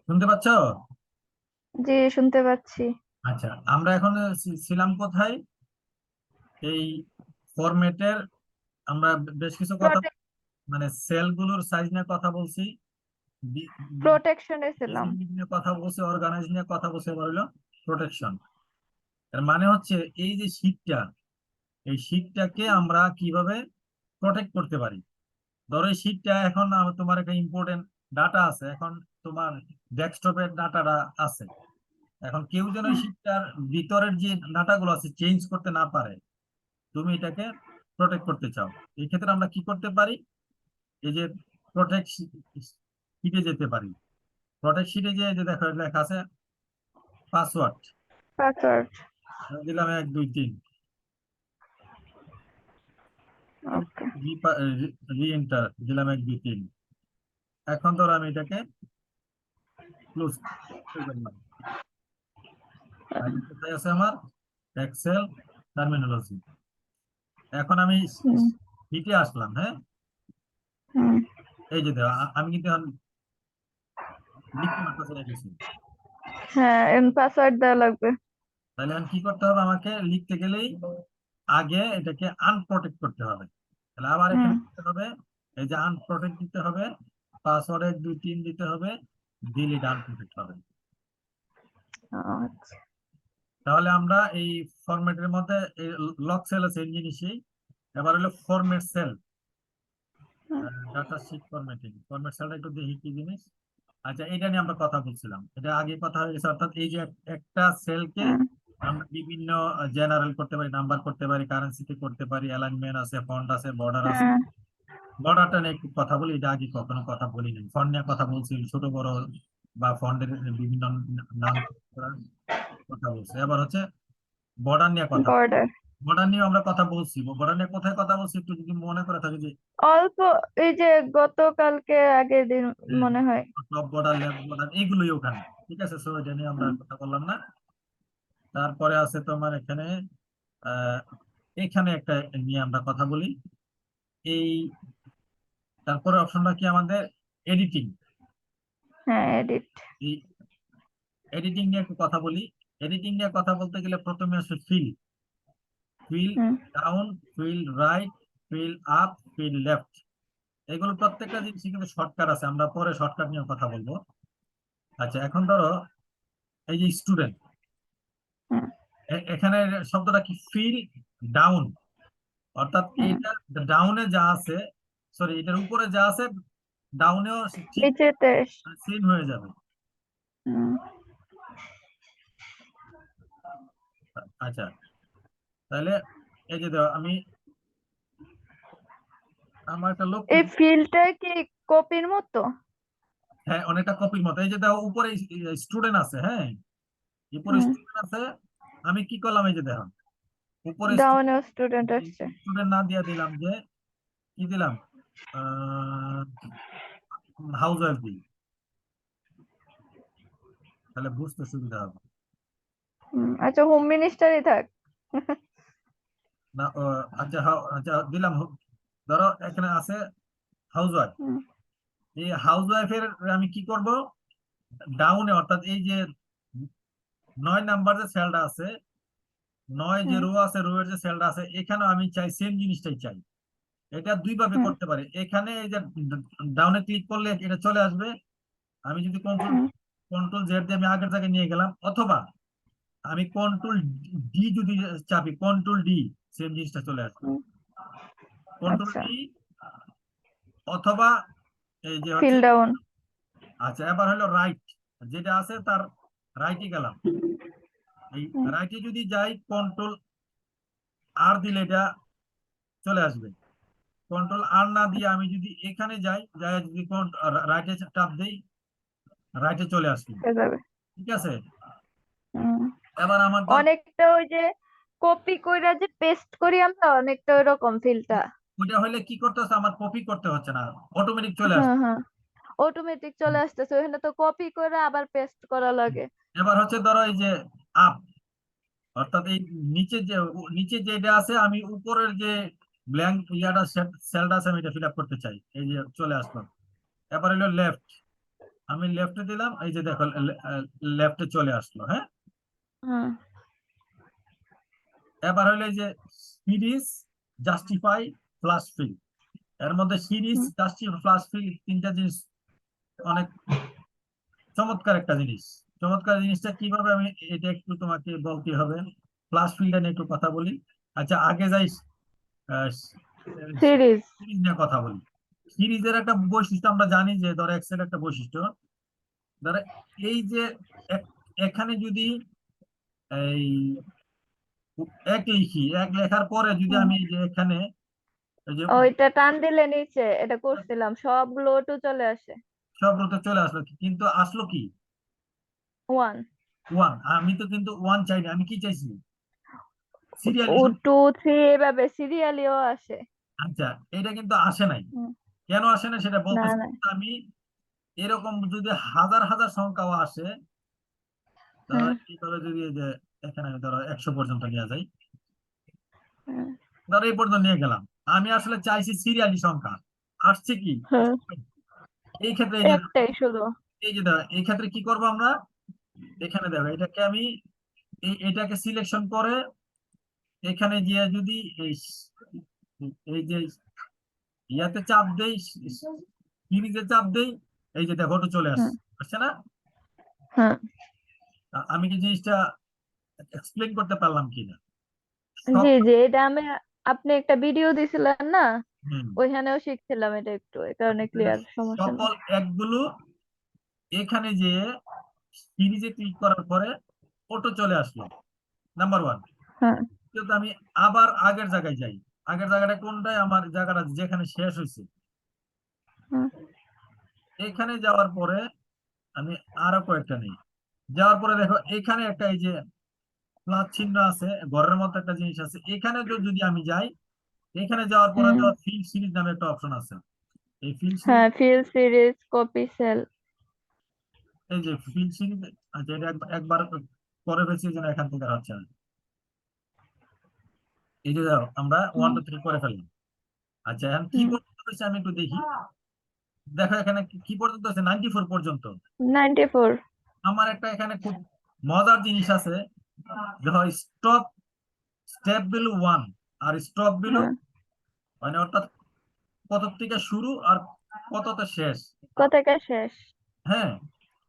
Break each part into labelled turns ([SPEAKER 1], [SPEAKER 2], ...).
[SPEAKER 1] শুনতে পাচ্ছ?
[SPEAKER 2] জি, শুনতে পাচ্ছি।
[SPEAKER 1] আচ্ছা, আমরা এখন ছিলাম কোথায়? এই ফরম্যাটের আমরা বেশ কিছু কথা, মানে সেলগুলোর সাইজ নিয়ে কথা বলছি,
[SPEAKER 2] প্রোটেকশনে ছিলাম।
[SPEAKER 1] ডিসেন্ডিং নিয়ে কথা বলছি, অর্গানাইজ নিয়ে কথা বলছি, এবার হলো প্রোটেকশন। এর মানে হচ্ছে এই যে শীটটা, এই শীটটাকে আমরা কিভাবে প্রোটেক্ট করতে পারি। ধরো এই শীটটা এখন তোমার একটা ইম্পর্টেন্ট ডাটা আছে, এখন তোমার ডেস্কটপের ডাটাটা আছে। এখন কেউ যেন এই
[SPEAKER 2] হুম,
[SPEAKER 1] শীটটার ভিতরের যে ডাটাগুলো আছে চেঞ্জ করতে না পারে, তুমি এটাকে প্রোটেক্ট করতে চাও। এই ক্ষেত্রে আমরা কি করতে পারি? এই যে প্রোটেক্ট শিটে যেতে পারি। প্রোটেক্ট শিটে যে যে দেখো লেখা আছে পাসওয়ার্ড,
[SPEAKER 2] পাসওয়ার্ড।
[SPEAKER 1] দিলাম 1 2 3,
[SPEAKER 2] ওকে।
[SPEAKER 1] রি এন্টার দিলাম 1 2 3। এখন ধরো আমি এটাকে ক্লোজ করলাম। তাহলে কোথায় আছে আমার এক্সেল টার্মিনোলজি। এখন আমি
[SPEAKER 2] হুম,
[SPEAKER 1] শিটে আসলাম, হ্যাঁ।
[SPEAKER 2] হুম।
[SPEAKER 1] এই যে দেখো আমি কিন্তু এখন লিখতে পারতেছি না কিছু।
[SPEAKER 2] হ্যাঁ, পাসওয়ার্ড দেওয়া লাগবে।
[SPEAKER 1] তাহলে এখন কি করতে হবে? আমাকে লিখতে গেলেই আগে এটাকে আনপ্রোটেক্ট করতে হবে। তাহলে আবার
[SPEAKER 2] হুম।
[SPEAKER 1] এখানে দিতে হবে, এই যে আনপ্রোটেক্ট দিতে হবে, পাসওয়ার্ড 1 2 3 দিতে হবে, ডিলিট আনপ্রোটেক্ট হবে।
[SPEAKER 2] আচ্ছা।
[SPEAKER 1] তাহলে আমরা এই ফরম্যাটের মধ্যে লক সেল আছে এই জিনিসই। এবার হলো ফরম্যাট সেল,
[SPEAKER 2] হুম,
[SPEAKER 1] ডাটা শিট ফরম্যাটিং। ফরম্যাট সেলটা একটু দেখি কি জিনিস। আচ্ছা, এটা নিয়ে আমরা কথা বলছিলাম, এটা আগে কথা হয়ে গেছে। অর্থাৎ এই যে একটা সেলকে
[SPEAKER 2] হুম।
[SPEAKER 1] আমরা বিভিন্ন জেনারেল করতে পারি, নাম্বার করতে পারি, কারেন্সিতে করতে পারি, অ্যালাইনমেন্ট আছে, ফন্ট আছে, বর্ডার আছে।
[SPEAKER 2] হ্যাঁ।
[SPEAKER 1] বর্ডারটা নিয়ে একটু কথা বলি, এটা আগে কখনো কথা বলিনি। ফন্ট নিয়ে কথা বলছি, ছোট বড় বা ফন্টের বিভিন্ন নাম করার কথা বলছি। এবার হচ্ছে বর্ডার নিয়ে কথা।
[SPEAKER 2] বর্ডার।
[SPEAKER 1] বর্ডার নিয়ে আমরা কথা বলছি, বর্ডার নিয়ে কোথায় কথা বলছি একটু যদি মনে করে থাকে যে
[SPEAKER 2] অল্প। এই যে গতকালকে আগের দিন মনে হয়।
[SPEAKER 1] টপ বর্ডার, লেফট বর্ডার, এগুলোই ওখানে। ঠিক আছে, সো এটা নিয়ে আমরা
[SPEAKER 2] হুম,
[SPEAKER 1] আর কথা বললাম না। তারপরে আছে তোমার এখানে আহ এখানে একটা নিয়ে আমরা কথা বলি। এই তারপরে অপশনটা কি আমাদের? এডিটিং।
[SPEAKER 2] হ্যাঁ, এডিট।
[SPEAKER 1] এই এডিটিং নিয়ে একটু কথা বলি। এডিটিং নিয়ে কথা বলতে গেলে প্রথমে আসে fill, fill
[SPEAKER 2] hmm,
[SPEAKER 1] down, fill right, fill up, fill left. এগুলো প্রত্যেকটা জিনিস কিন্তু শর্টকাট আছে, আমরা পরে শর্টকাট নিয়ে কথা বলবো। আচ্ছা, এখন ধরো এই যে স্টুডেন্ট,
[SPEAKER 2] হুম,
[SPEAKER 1] এখানে শব্দটা কি? Fill down. অর্থাৎ
[SPEAKER 2] হুম।
[SPEAKER 1] এটা ডাউনে যা আছে, সরি এটার উপরে যা আছে ডাউনেও ঠিক
[SPEAKER 2] নিচেতে।
[SPEAKER 1] সেম হয়ে যাবে।
[SPEAKER 2] হুম।
[SPEAKER 1] আচ্ছা, তাহলে এই যে দেখো আমি আমার একটা লক্ষ্য।
[SPEAKER 2] এই ফিল্ডটা কি কপির মতো?
[SPEAKER 1] হ্যাঁ, অনেকটা কপির মতো। এই যে দেখো উপরে স্টুডেন্ট আছে, হ্যাঁ, উপরে
[SPEAKER 2] হুম।
[SPEAKER 1] স্টুডেন্ট আছে। আমি কি করলাম? এই যে দেখো উপরে
[SPEAKER 2] ডাউনেও স্টুডেন্ট আসছে।
[SPEAKER 1] স্টুডেন্ট না দিয়ে দিলাম যে কি দিলাম, হাউস ওয়াইফ দিই, তাহলে বুঝতে সুবিধা হবে।
[SPEAKER 2] আচ্ছা, হোম মিনিস্টারই থাক।
[SPEAKER 1] না আচ্ছা, আচ্ছা দিলাম। ধরো এখানে আছে হাউস ওয়াইফ।
[SPEAKER 2] হুম,
[SPEAKER 1] এই হাউস ওয়াইফের আমি কি করব? ডাউনে, অর্থাৎ এই যে 9 নাম্বার যে সেলটা আছে, 9 যে
[SPEAKER 2] হুম,
[SPEAKER 1] রো আছে, রো এর যে সেলটা আছে, এখানে আমি চাই সেম জিনিসটাই চাই। এটা দুই ভাবে
[SPEAKER 2] হুম,
[SPEAKER 1] করতে পারি। এখানে এই যে ডাউনে ক্লিক করলে এটা চলে আসবে। আমি যদি কন্ট্রোল
[SPEAKER 2] হুম,
[SPEAKER 1] কন্ট্রোল জেড দিয়ে আমি আগের জায়গায় নিয়ে গেলাম, অথবা আমি কন্ট্রোল ডি যদি চাপি, কন্ট্রোল ডি, সেম জিনিসটা চলে আসবে।
[SPEAKER 2] হুম।
[SPEAKER 1] কন্ট্রোল
[SPEAKER 2] আচ্ছা।
[SPEAKER 1] ডি অথবা এই যে
[SPEAKER 2] ফিল
[SPEAKER 1] হচ্ছে।
[SPEAKER 2] ডাউন।
[SPEAKER 1] আচ্ছা, এবার হলো রাইট, যেটা আছে তার রাইটে গেলাম। এই
[SPEAKER 2] হুম,
[SPEAKER 1] রাইটে যদি যাই, কন্ট্রোল আর দিলে এটা চলে আসবে। কন্ট্রোল আর না দিয়ে আমি যদি এখানে যাই, যাই যদি রাইটে চাপ দেই, রাইটে চলে আসবে।
[SPEAKER 2] হয়ে যাবে।
[SPEAKER 1] ঠিক আছে।
[SPEAKER 2] হুম।
[SPEAKER 1] এবার আমার দরকার,
[SPEAKER 2] অনেকটা ওই যে কপি কইরা যে পেস্ট করি আমরা, অনেকটা ওইরকম ফিলটা।
[SPEAKER 1] ওইটা হলে কি করতে হচ্ছে? আমার কপি করতে হচ্ছে না, অটোমেটিক চলে
[SPEAKER 2] হ্যাঁ,
[SPEAKER 1] আসবে।
[SPEAKER 2] হ্যাঁ। অটোমেটিক চলে আসতেছে, ওখানে তো কপি করে আবার পেস্ট করা লাগে।
[SPEAKER 1] এবার হচ্ছে ধরো এই যে আপ, অর্থাৎ এই নিচে যে নিচে যেটা আছে, আমি উপরের যে ব্ল্যাঙ্ক সেলটা আছে আমি এটা ফিল আপ করতে চাই। এই যে চলে আসলো। এবার হলো লেফট, আমি লেফটে দিলাম, এই যে দেখো লেফটে চলে আসলো। হ্যাঁ,
[SPEAKER 2] হ্যাঁ
[SPEAKER 1] এবার হইলো এই যে সিরিজ, জাস্টিফাই, প্লাস ফিল। এর মধ্যে সিরিজ,
[SPEAKER 2] হুম,
[SPEAKER 1] জাস্টিফাই, প্লাস ফিল তিনটা জিনিস অনেক চমৎকার একটা জিনিস। চমৎকার জিনিসটা কিভাবে, আমি এটা একটু তোমাকে বলতে হবে। প্লাস ফিল্ডটা নিয়ে একটু কথা বলি। আচ্ছা, আগে যাই
[SPEAKER 2] সিরিজ।
[SPEAKER 1] সিরিজ নিয়ে কথা বলি। সিরিজের একটা বৈশিষ্ট্য আমরা জানি, যে ধরো এক্সেল একটা বৈশিষ্ট্য, ধরো এই যে এখানে যদি এই এক লিখি, এক লেখার পরে যদি
[SPEAKER 2] হুম,
[SPEAKER 1] আমি এই যে এখানে এই যে
[SPEAKER 2] ওইটা টান দিলে নিচে, এটা করছিলাম, সবগুলো টু চলে আসে।
[SPEAKER 1] সব রুটে চলে আসলো, কিন্তু আসলো কি?
[SPEAKER 2] ওয়ান।
[SPEAKER 1] ওয়ান। আমি তো কিন্তু ওয়ান চাইনি, আমি কি চাইছি?
[SPEAKER 2] ও
[SPEAKER 1] সিরিয়ালি।
[SPEAKER 2] টু থ্রি এভাবে সিরিয়ালিও আসে।
[SPEAKER 1] আচ্ছা, এটা কিন্তু আসে নাই।
[SPEAKER 2] হুম,
[SPEAKER 1] কেন আসে না সেটা
[SPEAKER 2] না
[SPEAKER 1] বলতেছি।
[SPEAKER 2] না।
[SPEAKER 1] আমি এরকম যদি হাজার হাজার সংখ্যাও আসে, ধরো
[SPEAKER 2] হ্যাঁ
[SPEAKER 1] এইভাবে যদি এই যে এখানে আমি ধরো 100 পর্যন্ত নিয়ে যাই,
[SPEAKER 2] হ্যাঁ
[SPEAKER 1] ধরো এই পর্যন্ত নিয়ে গেলাম, আমি আসলে চাইছি সিরিয়ালি সংখ্যা। আসছে কি?
[SPEAKER 2] হ্যাঁ,
[SPEAKER 1] এই ক্ষেত্রে
[SPEAKER 2] একটাই শুধু।
[SPEAKER 1] এই যে দেখো, এই ক্ষেত্রে কি করবো আমরা? এখানে দেখো, এটাকে আমি এটাকে সিলেকশন করে এখানে গিয়ে যদি এই এই যে ইয়াতে চাপ দেই, সিরিজে চাপ দেই, এই যে দেখো ওটা চলে
[SPEAKER 2] হুম,
[SPEAKER 1] আসছে, আসছে না?
[SPEAKER 2] হ্যাঁ
[SPEAKER 1] আমি কি জিনিসটা এক্সপ্লেন করতে পারলাম কিনা?
[SPEAKER 2] জি
[SPEAKER 1] সব।
[SPEAKER 2] জি, এটা আমি, আপনি একটা ভিডিও দিছিলেন না,
[SPEAKER 1] হুম।
[SPEAKER 2] ওইখানেও শিখছিলাম এটা, একটু এই কারণে
[SPEAKER 1] এটা
[SPEAKER 2] ক্লিয়ার, সমস্যা নেই।
[SPEAKER 1] সকল একগুলো এখানে যে সিরিজে ক্লিক করার পরে অটো চলে আসলো, নাম্বার ওয়ান।
[SPEAKER 2] হ্যাঁ
[SPEAKER 1] কিন্তু আমি আবার আগের জায়গায় যাই। আগের জায়গাটা কোনটায়? আমার জায়গাটা যেখানে শেষ হয়েছে,
[SPEAKER 2] হ্যাঁ
[SPEAKER 1] এখানে যাওয়ার পরে আমি আরো কয়েকটা নেই। যাওয়ার পরে দেখো এখানে একটা এই যে প্লাস চিহ্ন আছে, ঘরের মতো একটা জিনিস আছে, এখানে যদি আমি যাই, এখানে যাওয়ার পরে
[SPEAKER 2] হুম,
[SPEAKER 1] তো ফিল সিরিজ নামে একটা অপশন আছে। এই ফিল সিরিজ,
[SPEAKER 2] হ্যাঁ ফিল সিরিজ, কপি সেল।
[SPEAKER 1] এই যে ফিল সিরিজ। আচ্ছা, এটা একবার করে ফেলছি, এই জন্য এখান থেকে আর হচ্ছে না। এই যে দেখো, আমরা ওয়ান
[SPEAKER 2] হুম
[SPEAKER 1] টু থ্রি করে ফেললাম। আচ্ছা, এখন কি
[SPEAKER 2] হুম,
[SPEAKER 1] পর্যন্ত হয়েছে আমি একটু দেখি। দেখো এখানে কি পর্যন্ত আছে? 94 পর্যন্ত।
[SPEAKER 2] 94।
[SPEAKER 1] আমার একটা এখানে খুব মজার জিনিস আছে, দেখো স্টপ স্টেপ বিলো ওয়ান আর স্টপ বিলো,
[SPEAKER 2] হ্যাঁ,
[SPEAKER 1] মানে অর্থাৎ কত থেকে শুরু আর কততে শেষ।
[SPEAKER 2] কোথাকার শেষ।
[SPEAKER 1] হ্যাঁ,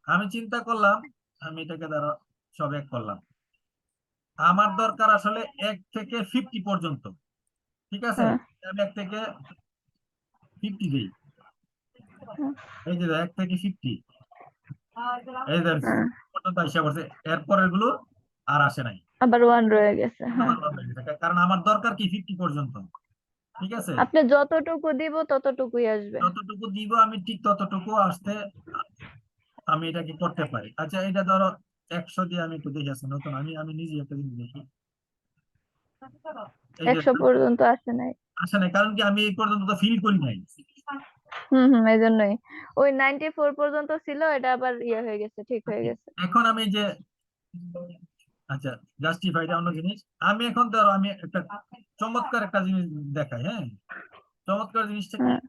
[SPEAKER 1] আমি চিন্তা করলাম, আমি এটাকে দ্বারা সব এক করলাম। আমার দরকার আসলে 1 থেকে 50 পর্যন্ত। ঠিক আছে,
[SPEAKER 2] হ্যাঁ
[SPEAKER 1] আমি 1 থেকে 50 দিই।
[SPEAKER 2] হ্যাঁ
[SPEAKER 1] এই যে 1 থেকে 50, এই যে
[SPEAKER 2] হ্যাঁ,
[SPEAKER 1] পর্যন্ত এসে পড়ছে। এরপরের গুলো আর আসে নাই।
[SPEAKER 2] আবার ওয়ান রয়ে গেছে, হ্যাঁ।
[SPEAKER 1] আমার ভালো লেগেছে, কারণ আমার দরকার কি 50 পর্যন্ত। ঠিক আছে,
[SPEAKER 2] আপনি যতটুকু দিব ততটুকুই আসবে।
[SPEAKER 1] যতটুকু দিব আমি ঠিক ততটুকু আসতে আমি এটাকে করতে পারি। আচ্ছা, এটা ধরো 100 দিয়ে আমি একটু দেখে আসি নতুন, আমি আমি নিজে একটা জিনিস দেখি। এই যে
[SPEAKER 2] 100 পর্যন্ত আসে নাই।
[SPEAKER 1] আসে নাই, কারণ কি আমি এই পর্যন্ত তো ফিল করি নাই।
[SPEAKER 2] হুম হুম, এই জন্যই ওই 94 পর্যন্ত ছিল, এটা আবার ইয়ে হয়ে গেছে, ঠিক হয়ে গেছে।
[SPEAKER 1] এখন আমি যে, আচ্ছা, জাস্টিফাইড অন্য জিনিস। আমি এখন ধরো আমি একটা চমৎকার একটা জিনিস দেখাই। হ্যাঁ, চমৎকার জিনিসটা কি?
[SPEAKER 2] হ্যাঁ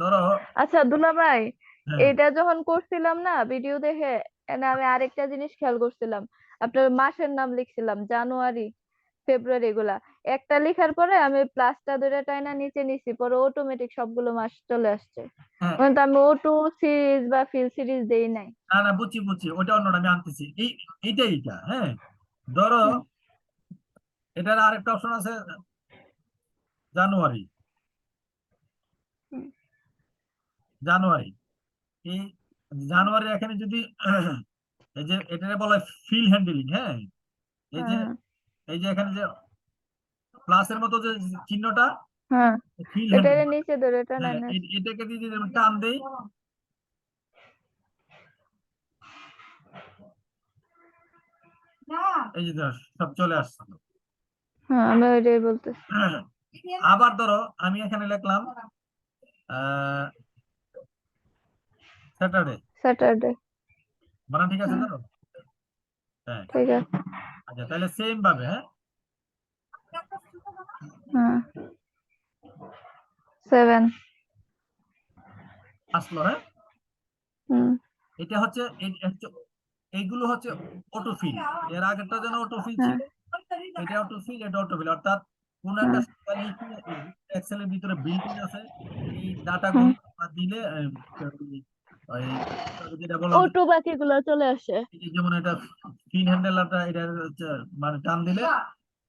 [SPEAKER 1] ধরো,
[SPEAKER 2] আচ্ছা দুলা ভাই,
[SPEAKER 1] হ্যাঁ
[SPEAKER 2] এটা যখন করছিলাম না ভিডিও দেখে, এনে আমি আরেকটা জিনিস খেয়াল করছিলাম। আপনার মাসের নাম লিখছিলাম জানুয়ারি, ফেব্রুয়ারি, এগুলা একটা লেখার পরে আমি প্লাসটা ধরে টাইনা নিচে নিছি, পরে অটোমেটিক সবগুলো মাস চলে আসছে।
[SPEAKER 1] হ্যাঁ,
[SPEAKER 2] কিন্তু আমি ও টু সিরিজ বা ফিল সিরিজ দেই নাই।
[SPEAKER 1] না না, বুঝছি বুঝছি, ওটা অন্যটা আমি আনতেছি। এইটা। হ্যাঁ, ধরো
[SPEAKER 2] হুম,
[SPEAKER 1] এটার আরেকটা অপশন আছে, জানুয়ারি।
[SPEAKER 2] হুম,
[SPEAKER 1] জানুয়ারি, এই জানুয়ারি এখানে যদি এই যে এটাকে বলা হয় ফিল হ্যান্ডলিং। হ্যাঁ, এই যে
[SPEAKER 2] হ্যাঁ
[SPEAKER 1] এই যে এখানে যে প্লাসের মতো যে চিহ্নটা,
[SPEAKER 2] হ্যাঁ,
[SPEAKER 1] ফিল
[SPEAKER 2] এটা
[SPEAKER 1] হ্যান্ডলিং।
[SPEAKER 2] নিচে ধরে টানা
[SPEAKER 1] হ্যাঁ,
[SPEAKER 2] নেস।
[SPEAKER 1] এটাকে দিয়ে যদি আমি টান দেই, এই যে ধর, সব চলে আসছে।
[SPEAKER 2] হ্যাঁ আমি ওইটাই বলতেছি।
[SPEAKER 1] আবার ধরো আমি এখানে লিখলাম আহ স্যাটারডে।
[SPEAKER 2] স্যাটারডে।
[SPEAKER 1] বানান ঠিক আছে
[SPEAKER 2] হ্যাঁ
[SPEAKER 1] তো? হ্যাঁ।
[SPEAKER 2] ঠিক আছে।
[SPEAKER 1] আচ্ছা, তাহলে সেম ভাবে, হ্যাঁ,
[SPEAKER 2] হ্যাঁ 7।
[SPEAKER 1] আসলো। হ্যাঁ,
[SPEAKER 2] হুম
[SPEAKER 1] এটা হচ্ছে এইগুলো হচ্ছে অটোফিল। এর আগেরটা যেন অটোফিল
[SPEAKER 2] হ্যাঁ
[SPEAKER 1] ছিল, এটা অটোফিল, এটা অটোফিল। অর্থাৎ কোন একটা
[SPEAKER 2] হ্যাঁ
[SPEAKER 1] সংখ্যা লিখে এক্সেলের ভিতরে বিল্ট ইন আছে, এই ডাটা
[SPEAKER 2] হ্যাঁ
[SPEAKER 1] গুলো আমরা দিলে ওই যেটা বললাম যে
[SPEAKER 2] অটো বাকিগুলো চলে আসে।
[SPEAKER 1] এই যেমন এটা পিন হ্যান্ডেলটা, এটা হচ্ছে মানে টান দিলে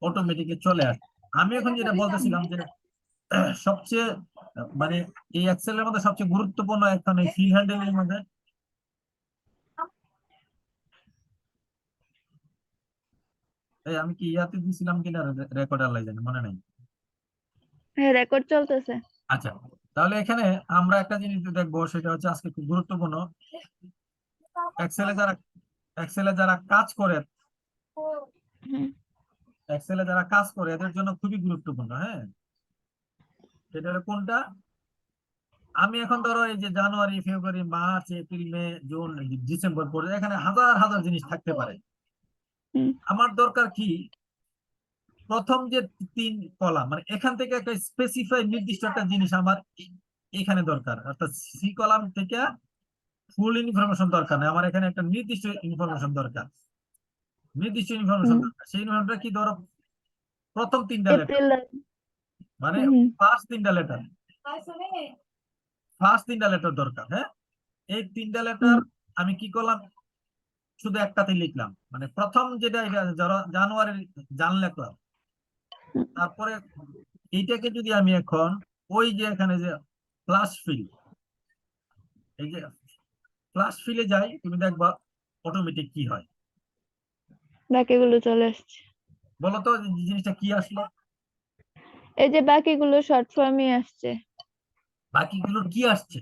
[SPEAKER 1] অটোমেটিক চলে আসে। আমি এখন যেটা বলতেছিলাম যে সবচেয়ে মানে এই এক্সেলের মধ্যে সবচেয়ে গুরুত্বপূর্ণ একটা এই ফিল হ্যান্ডেলের মধ্যে, এই আমি কি ইয়াতে দিছিলাম কিনা রেকর্ড আল্লাহ জানে, মনে নাই।
[SPEAKER 2] হ্যাঁ রেকর্ড চলতেছে।
[SPEAKER 1] আচ্ছা, তাহলে এখানে আমরা একটা জিনিস দেখবো, সেটা হচ্ছে আজকে খুব গুরুত্বপূর্ণ। এক্সেলে যারা এক্সেলে যারা কাজ করে,
[SPEAKER 2] হুম
[SPEAKER 1] এক্সেলে যারা কাজ করে এদের জন্য খুবই গুরুত্বপূর্ণ। হ্যাঁ, সেটা হলো কোনটা? আমি এখন ধরো এই যে জানুয়ারি, ফেব্রুয়ারি, মার্চ, এপ্রিল, মে, জুন, ডিসেম্বর পরে এখানে হাজার হাজার জিনিস থাকতে পারে।
[SPEAKER 2] হুম
[SPEAKER 1] আমার দরকার কি, প্রথম যে তিন কলাম, মানে এখান থেকে একটা স্পেসিফাই নির্দিষ্ট একটা জিনিস আমার এখানে দরকার। অর্থাৎ সি কলাম থেকে ফুল ইনফরমেশন দরকার নেই, আমার এখানে একটা নির্দিষ্ট ইনফরমেশন দরকার, নির্দিষ্ট ইনফরমেশন
[SPEAKER 2] হুম
[SPEAKER 1] দরকার। সেই ইনফরমেশনটা কি? ধরো প্রথম তিনটা লেটার,
[SPEAKER 2] এপ্রিল।
[SPEAKER 1] মানে
[SPEAKER 2] হুম
[SPEAKER 1] ফার্স্ট তিনটা লেটার, ফার্স্ট তিনটা লেটার দরকার। হ্যাঁ, এই তিনটা লেটার
[SPEAKER 2] হুম
[SPEAKER 1] আমি কি করলাম, শুধু একটাতে লিখলাম, মানে প্রথম যেটা এটা ধরো জানুয়ারি জান লিখলাম।
[SPEAKER 2] হুম
[SPEAKER 1] তারপরে এইটাকে যদি আমি এখন ওই যে এখানে যে প্লাস ফিল, এই যে প্লাস ফিলে যাই, তুমি দেখবা অটোমেটিক কি হয়।
[SPEAKER 2] বাকিগুলো চলে আসছে।
[SPEAKER 1] বলো তো জিনিসটা কি আসলো?
[SPEAKER 2] এই যে বাকিগুলো শর্ট ফর্মই আসছে।
[SPEAKER 1] বাকিগুলোর কি আসছে?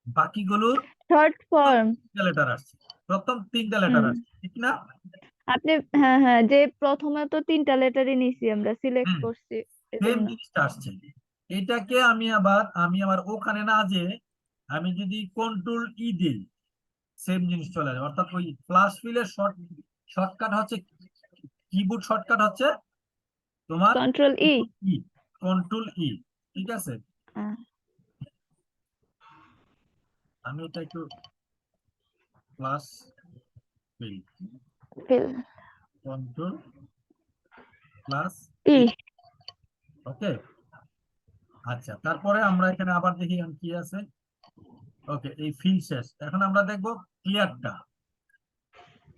[SPEAKER 1] বাকিগুলোর
[SPEAKER 2] শর্ট ফর্ম।
[SPEAKER 1] তিনটা লেটার আসছে, প্রথম তিনটা লেটার
[SPEAKER 2] হুম
[SPEAKER 1] আসছে, ঠিক না?
[SPEAKER 2] আপনি, হ্যাঁ হ্যাঁ, যে প্রথমে তো তিনটা লেটারই নিছি, আমরা সিলেক্ট
[SPEAKER 1] হুম,
[SPEAKER 2] করছি
[SPEAKER 1] সেম
[SPEAKER 2] এজন্য।
[SPEAKER 1] জিনিসটা আসছে। এটাকে আমি আবার ওখানে না যে আমি যদি কন্ট্রোল ই দিই, সেম জিনিস চলে আসবে। অর্থাৎ ওই প্লাস ফিলের শর্টকাট হচ্ছে, কিবোর্ড শর্টকাট হচ্ছে তোমার
[SPEAKER 2] কন্ট্রোল ই।
[SPEAKER 1] ই, কন্ট্রোল ই। ঠিক আছে, আমি এটা একটু plus fill,
[SPEAKER 2] fill
[SPEAKER 1] control plus
[SPEAKER 2] E.
[SPEAKER 1] E. Okay, আচ্ছা, তারপরে আমরা এখানে আবার দেখি কি আছে। ওকে, এই ফিল শেষ। এখন আমরা দেখবো ক্লিয়ারটা।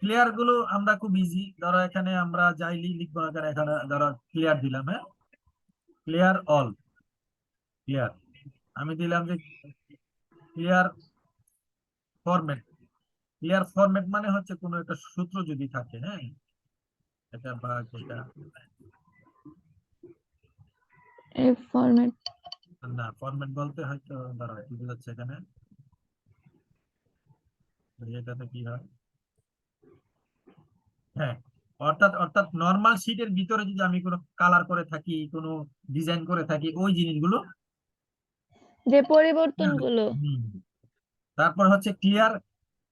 [SPEAKER 1] ক্লিয়ার গুলো আমরা খুব ইজি, ধরো এখানে আমরা যাইলি লিখবো না কেন, এখানে ধরো ক্লিয়ার দিলাম। হ্যাঁ, ক্লিয়ার অল, ক্লিয়ার। আমি দিলাম যে ক্লিয়ার ফরম্যাট। ক্লিয়ার ফরম্যাট মানে হচ্ছে কোনো একটা সূত্র যদি থাকে, হ্যাঁ, এটা বা এটা,
[SPEAKER 2] এই ফরম্যাট।
[SPEAKER 1] না ফরম্যাট বলতে হয়তো দাঁড়ায় কি বোঝাচ্ছে এখানে, এটাতে কি হয়? হ্যাঁ, অর্থাৎ অর্থাৎ নর্মাল শিটের ভিতরে যদি আমি কোনো কালার করে থাকি, কোনো ডিজাইন করে থাকি, ওই জিনিসগুলো।
[SPEAKER 2] যে পরিবর্তনগুলো।
[SPEAKER 1] হুম। তারপর হচ্ছে ক্লিয়ার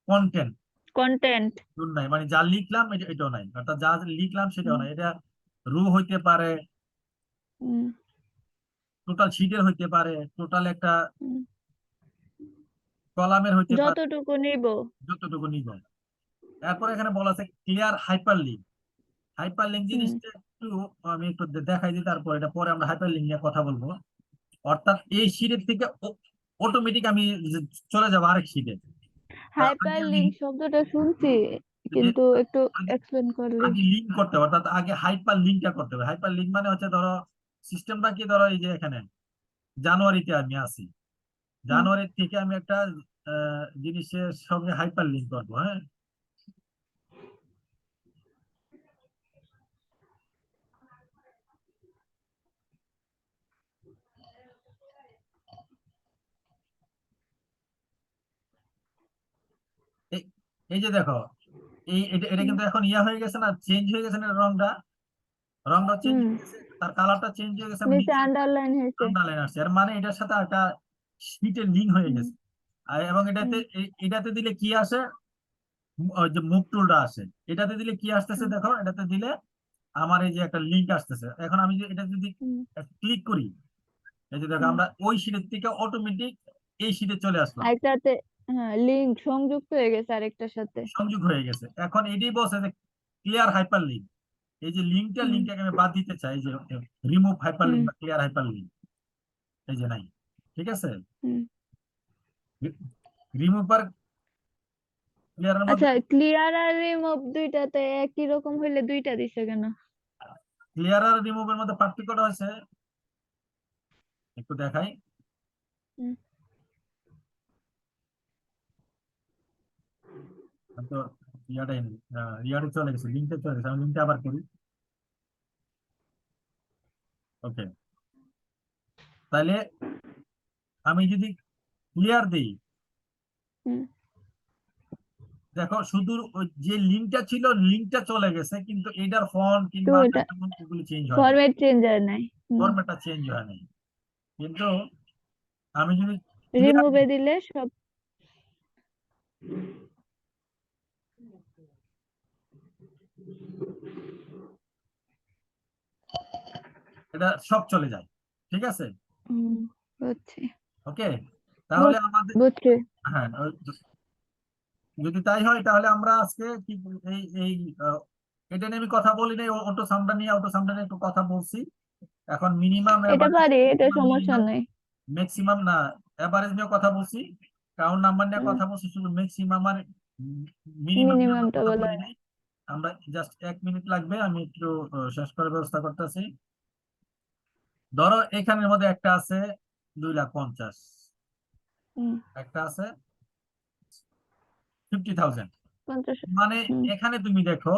[SPEAKER 1] কন্টেন্ট।
[SPEAKER 2] কন্টেন্ট।
[SPEAKER 1] নাই, মানে যা লিখলাম এটাও নাই, অর্থাৎ যা লিখলাম সেটাও নাই। এটা রো হইতে পারে, টোটাল শিটের হইতে পারে, টোটাল একটা কলামের হইতে পারে,
[SPEAKER 2] যতটুকু নিব।
[SPEAKER 1] যতটুকু নিব। তারপর এখানে বলা আছে clear hyperlink. Hyperlink
[SPEAKER 2] hmm
[SPEAKER 1] জিনিসটা একটু আমি একটু দেখাই দিই, তারপর এটা পরে আমরা হাইপার লিঙ্ক নিয়ে কথা বলবো। অর্থাৎ এই শিটের থেকে অটোমেটিক আমি চলে যাবো আরেক শিটে। আগে
[SPEAKER 2] হাইপার
[SPEAKER 1] আমি
[SPEAKER 2] লিংক শব্দটা শুনছি,
[SPEAKER 1] যে
[SPEAKER 2] কিন্তু একটু
[SPEAKER 1] আগে
[SPEAKER 2] এক্সপ্লেন করলি।
[SPEAKER 1] আগে লিঙ্ক করতে হবে, অর্থাৎ আগে হাইপার লিঙ্কটা করতে হবে। হাইপার লিঙ্ক মানে হচ্ছে ধরো সিস্টেমটা কি, ধরো এই যে এখানে জানুয়ারিতে আমি আছি,
[SPEAKER 2] হুম
[SPEAKER 1] জানুয়ারি থেকে আমি একটা জিনিসের সঙ্গে হাইপার লিঙ্ক করবো। হ্যাঁ, এই এই যে দেখো, এটা এটা
[SPEAKER 2] হুম
[SPEAKER 1] কিন্তু এখন ইয়া হয়ে গেছে না, চেঞ্জ হয়ে গেছে না, রংটা, রংটা চেঞ্জ
[SPEAKER 2] হুম।
[SPEAKER 1] হয়ে গেছে, তার কালারটা চেঞ্জ হয়ে গেছে,
[SPEAKER 2] নিচে
[SPEAKER 1] নিচে
[SPEAKER 2] আন্ডারলাইন হয়েছে।
[SPEAKER 1] আন্ডারলাইন আসছে। এর মানে এটার সাথে একটা শীটে লিঙ্ক হয়ে
[SPEAKER 2] হুম
[SPEAKER 1] গেছে। আর এবং
[SPEAKER 2] হুম
[SPEAKER 1] এটাতে দিলে কি আসে, ওই যে মুভ টুলটা আসে, এটাতে দিলে কি আসতেছে
[SPEAKER 2] হুম
[SPEAKER 1] দেখো, এটাতে দিলে আমার এই যে একটা লিঙ্ক আসতেছে। এখন আমি যে এটা যদি
[SPEAKER 2] হুম
[SPEAKER 1] ক্লিক করি, এই যে দেখো
[SPEAKER 2] হুম।
[SPEAKER 1] আমরা ওই শিটের থেকে অটোমেটিক এই শিটে চলে আসলাম।
[SPEAKER 2] আরেকটাতে হ্যাঁ, লিংক সংযুক্ত হয়ে গেছে আরেকটার সাথে।
[SPEAKER 1] সংযোগ হয়ে গেছে। এখন এটাই বলছে যে ক্লিয়ার হাইপার লিঙ্ক। এই যে
[SPEAKER 2] হুম
[SPEAKER 1] লিঙ্কটাকে আমি বাদ দিতে চাই, যে রিমুভ হাইপার
[SPEAKER 2] হুম
[SPEAKER 1] লিঙ্ক বা ক্লিয়ার হাইপার লিঙ্ক, এই যে নাই। ঠিক আছে,
[SPEAKER 2] হুম।
[SPEAKER 1] রিমুভ আর ক্লিয়ারের মধ্যে,
[SPEAKER 2] আচ্ছা, ক্লিয়ার আর রিমুভ দুইটাতে একই রকম হইলে দুইটা দিছে কেন?
[SPEAKER 1] ক্লিয়ার আর রিমুভের মধ্যে পার্থক্যটা হয়েছে, একটু দেখাই।
[SPEAKER 2] হুম।
[SPEAKER 1] আমি তো ইয়াটাই ইয়ারে চলে গেছে, লিঙ্কে চলে গেছে, আমি লিঙ্কটা আবার করি। ওকে, তাহলে আমি যদি ক্লিয়ার দিই,
[SPEAKER 2] হুম।
[SPEAKER 1] দেখো শুধু ওই যে লিঙ্কটা ছিল, লিঙ্কটা চলে গেছে, কিন্তু এটার ফন্ট
[SPEAKER 2] তো
[SPEAKER 1] কিংবা
[SPEAKER 2] এটা
[SPEAKER 1] এগুলি চেঞ্জ হয় নাই,
[SPEAKER 2] ফরম্যাট চেঞ্জ আর নাই। হুম।
[SPEAKER 1] ফরম্যাটটা চেঞ্জ হয় নাই। কিন্তু আমি যদি ক্লিয়ার
[SPEAKER 2] রিমুভে
[SPEAKER 1] দিই,
[SPEAKER 2] দিলে সব।
[SPEAKER 1] এটা সব চলে যায়। ঠিক আছে,
[SPEAKER 2] হুম, বুঝছি।
[SPEAKER 1] ওকে। তাহলে আমাদের,
[SPEAKER 2] বুঝছি।
[SPEAKER 1] হ্যাঁ যদি তাই হয় তাহলে আমরা আজকে কি এই এই আহ, এটা নিয়ে আমি কথা বলি নাই, অটো সামটা নিয়ে, অটো সামটা নিয়ে একটু কথা বলছি। এখন মিনিমাম
[SPEAKER 2] এটা
[SPEAKER 1] এভারেজ,
[SPEAKER 2] পারি, এটা সমস্যা
[SPEAKER 1] মিনিমাম
[SPEAKER 2] নাই।
[SPEAKER 1] ম্যাক্সিমাম না, এভারেজ নিয়ে কথা বলছি, কাউন্ট নাম্বার নিয়ে
[SPEAKER 2] হুম।
[SPEAKER 1] কথা বলছি, শুধু ম্যাক্সিমাম আর মিনিমাম নিয়ে আমরা
[SPEAKER 2] মিনিমামটা
[SPEAKER 1] কথা
[SPEAKER 2] বলো।
[SPEAKER 1] বলি নাই। আমরা জাস্ট 1 মিনিট লাগবে, আমি একটু শেষ করার ব্যবস্থা করতেছি। ধরো এখানের মধ্যে একটা আছে 2,50,000,
[SPEAKER 2] হুম।
[SPEAKER 1] একটা আছে 50,000।
[SPEAKER 2] 50।
[SPEAKER 1] মানে
[SPEAKER 2] হুম।
[SPEAKER 1] এখানে তুমি দেখো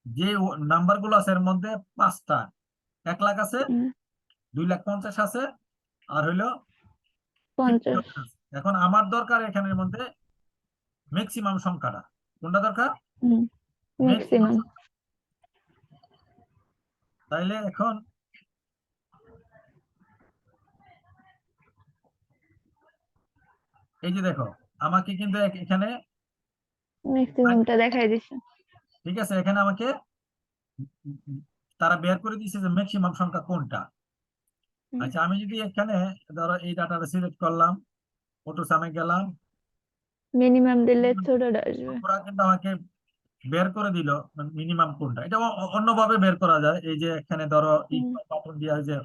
[SPEAKER 1] যে নাম্বার গুলো আছে এর মধ্যে 5টা 1 লাখ আছে,
[SPEAKER 2] হুম।
[SPEAKER 1] 2,50,000 আছে, আর হইলো
[SPEAKER 2] 50।
[SPEAKER 1] 50,000 আছে। এখন আমার দরকার এখানের মধ্যে ম্যাক্সিমাম সংখ্যাটা, কোনটা দরকার?
[SPEAKER 2] হুম।
[SPEAKER 1] ম্যাক্সিমাম।
[SPEAKER 2] ম্যাক্সিমাম।
[SPEAKER 1] তাইলে এখন এই যে দেখো, আমাকে কিন্তু এখানে,
[SPEAKER 2] ম্যাক্সিমামটা দেখাই দিছে।
[SPEAKER 1] ঠিক আছে, এখানে আমাকে তারা বের করে দিয়েছে যে ম্যাক্সিমাম সংখ্যা কোনটা।
[SPEAKER 2] হুম।
[SPEAKER 1] আচ্ছা, আমি যদি এখানে ধরো এই ডাটাটা সিলেক্ট করলাম, অটো সামে গেলাম,
[SPEAKER 2] মিনিমাম দিলে ছোটটা আসবে।
[SPEAKER 1] ওরা কিন্তু আমাকে বের করে দিল মিনিমাম কোনটা। এটা অন্যভাবে বের করা যায়, এই যে এখানে ধরো
[SPEAKER 2] হুম।
[SPEAKER 1] বাটন দিয়া, যে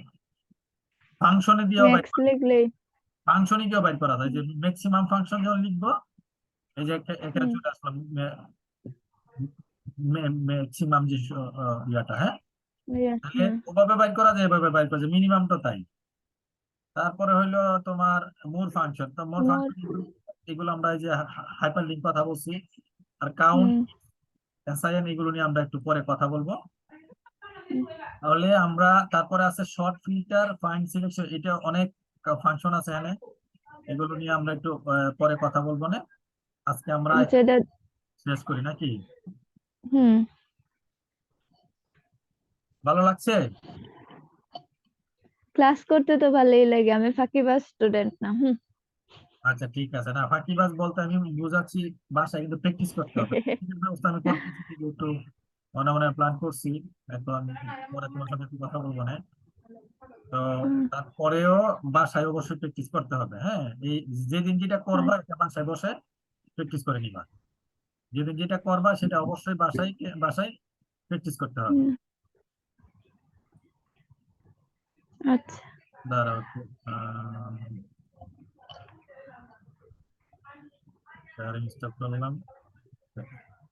[SPEAKER 1] ফাংশনে দিয়েও বাইর
[SPEAKER 2] ম্যাক্স লিখলেই।
[SPEAKER 1] ফাংশনে গিয়েও বাইর করা যায়,
[SPEAKER 2] হুম।
[SPEAKER 1] যে ম্যাক্সিমাম ফাংশন যখন লিখবো, এই যে এখানে
[SPEAKER 2] হুম।
[SPEAKER 1] চলে আসলাম ম্যাক্সিমাম যে ইয়াটা, হ্যাঁ, তাহলে
[SPEAKER 2] হুম।
[SPEAKER 1] ওভাবে বাইর করা যায়, এভাবে বাইর করা যায়, মিনিমাম তো তাই। তারপরে হইলো তোমার মোর ফাংশন, তো মোর
[SPEAKER 2] মোর।
[SPEAKER 1] ফাংশন এগুলো আমরা এই যে হাইপার লিঙ্ক কথা বলছি, আর কাউন্ট,
[SPEAKER 2] হুম।
[SPEAKER 1] অ্যাসাইন, এগুলো নিয়ে আমরা একটু পরে কথা বলবো।
[SPEAKER 2] হুম।
[SPEAKER 1] তাহলে আমরা, তারপরে আছে শর্ট ফিল্টার, ফাইন সিলেকশন, এটা অনেক ফাংশন আছে এখানে, এগুলো নিয়ে আমরা একটু পরে কথা বলবো না, আজকে আমরা
[SPEAKER 2] আচ্ছা, এটা।
[SPEAKER 1] শেষ করি নাকি?
[SPEAKER 2] হুম।
[SPEAKER 1] ভালো লাগছে?
[SPEAKER 2] ক্লাস করতে তো ভালোই লাগে, আমি ফাঁকিবাজ স্টুডেন্ট না। হুম।
[SPEAKER 1] আচ্ছা ঠিক আছে, না ফাঁকিবাজ বলতে আমি বুঝাচ্ছি, বাসায় কিন্তু প্র্যাকটিস করতে হবে, প্র্যাকটিসের ব্যবস্থা আমি করতেছি, কিন্তু একটু মনে মনে প্ল্যান করছি। এখন পরে তোমার সাথে একটু কথা বলবো না। তো
[SPEAKER 2] হুম।
[SPEAKER 1] তারপরেও বাসায় অবশ্যই প্র্যাকটিস করতে হবে, হ্যাঁ, এই যেদিন যেটা করবা এটা বাসায় বসে প্র্যাকটিস করে নিবা, যেদিন যেটা করবা সেটা অবশ্যই বাসায় বাসায় প্র্যাকটিস করতে হবে।
[SPEAKER 2] হুম। আচ্ছা।
[SPEAKER 1] দাঁড়াও, শেয়ারিং স্টপ করলাম।